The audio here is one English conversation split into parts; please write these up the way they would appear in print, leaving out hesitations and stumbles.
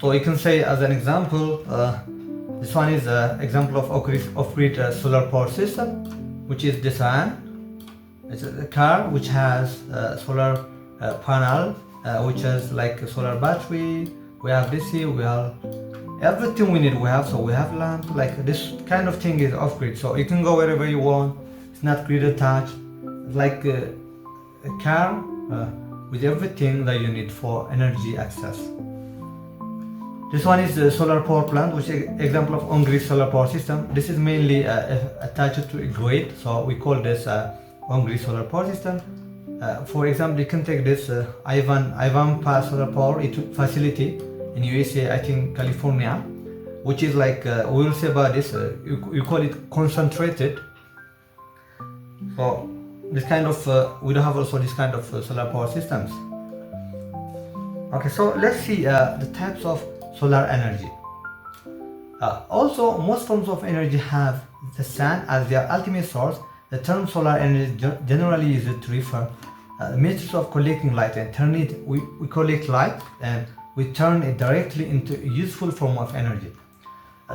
So you can say as an example, this one is an example of off-grid solar power system, which is this one. It's a car which has solar panel, which has like a solar battery. We have DC, we have everything we need. So we have lamp, like this kind of thing is off-grid. So you can go wherever you want. It's not grid attached. It's like a car with everything that you need for energy access. This one is the solar power plant, which is an example of on-grid solar power system. This is mainly attached to a grid, so we call this on-grid solar power system. For example, you can take this Ivanpah solar power facility in USA, I think California, which is like, we will say about this, you call it concentrated. So this kind of, we do have also this kind of solar power systems. Okay, so let's see the types of solar energy. Also, most forms of energy have the sun as their ultimate source. The term solar energy generally used to refer methods of collecting light and turn it. We collect light and we turn it directly into a useful form of energy.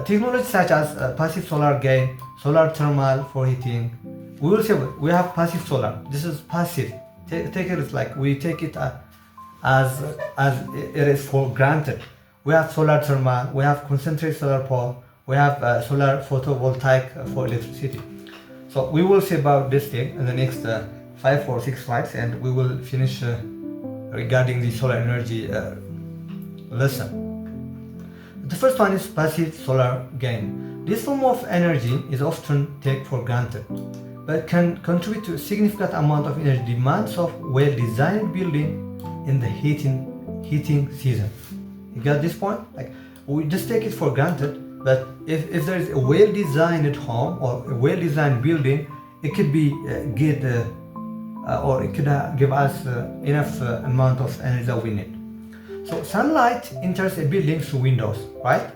Technologies such as passive solar gain, solar thermal for heating. We will say we have passive solar. This is passive. Take it like we take it as it is for granted. We have solar thermal, we have concentrated solar power, we have solar photovoltaic for electricity. So we will see about this thing in the next 5 or 6 slides, and we will finish regarding the solar energy lesson. The first one is passive solar gain. This form of energy is often taken for granted, but can contribute to a significant amount of energy demands of well-designed building in the heating season. You got this point? Like, we just take it for granted, but if there is a well-designed home or a well-designed building, it could be good, or it could give us enough amount of energy that we need. So sunlight enters a building through windows, right?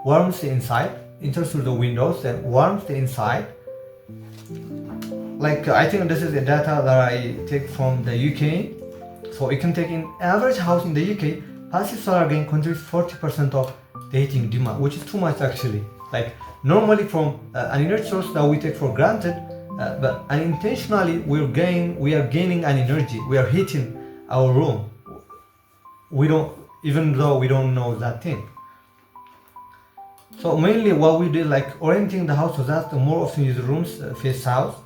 Warms the inside, enters through the windows, and warms the inside. Like, I think this is the data that I take from the UK. So you can take in average house in the UK, passive solar gain contributes 40% of the heating demand, which is too much actually. Like, normally from an energy source that we take for granted, but unintentionally we are gaining an energy. We are heating our room. Even though we don't know that thing. So mainly what we did, like orienting the house so that the more often use rooms face south,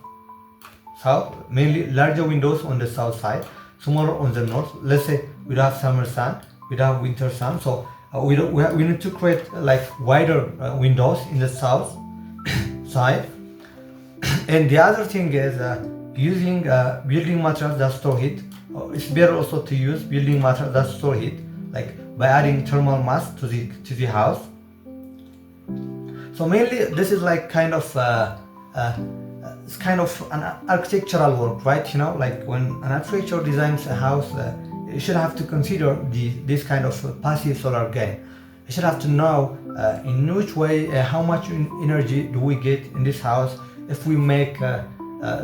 mainly larger windows on the south side, smaller on the north. Let's say we don't have summer sun, we don't have winter sun, so we need to create like wider windows in the south side. And the other thing is using building materials that store heat. It's better also to use building materials that store heat, like by adding thermal mass to the house. So mainly this is like kind of it's kind of an architectural work, right? You know, like when an architecture designs a house, you should have to consider this kind of passive solar gain. You should have to know in which way, how much energy do we get in this house if we make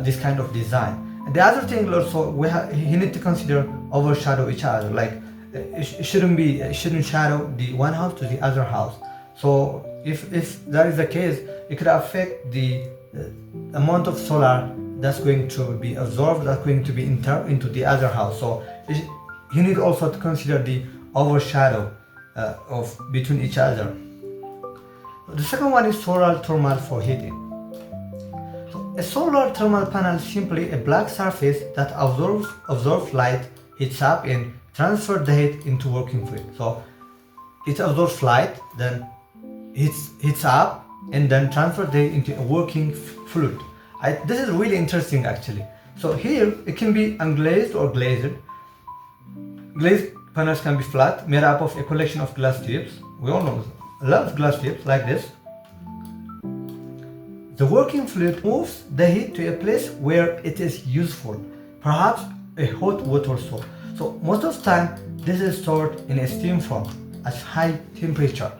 this kind of design. And the other thing also, you need to consider overshadow each other. Like it shouldn't shadow the one house to the other house. So if that is the case, it could affect the amount of solar that's going to be absorbed, that's going to be into the other house. So you need also to consider the overshadow of between each other. The second one is solar thermal for heating. A solar thermal panel is simply a black surface that absorbs light, heats up, and transfers the heat into working fluid. So it absorbs light, then heats up, and then transfers the heat into a working fluid. This is really interesting actually. So here it can be unglazed or glazed. Glazed panels can be flat, made up of a collection of glass tubes. We all know a lot of glass tubes like this. The working fluid moves the heat to a place where it is useful, perhaps a hot water source. So most of the time, this is stored in a steam form at high temperature.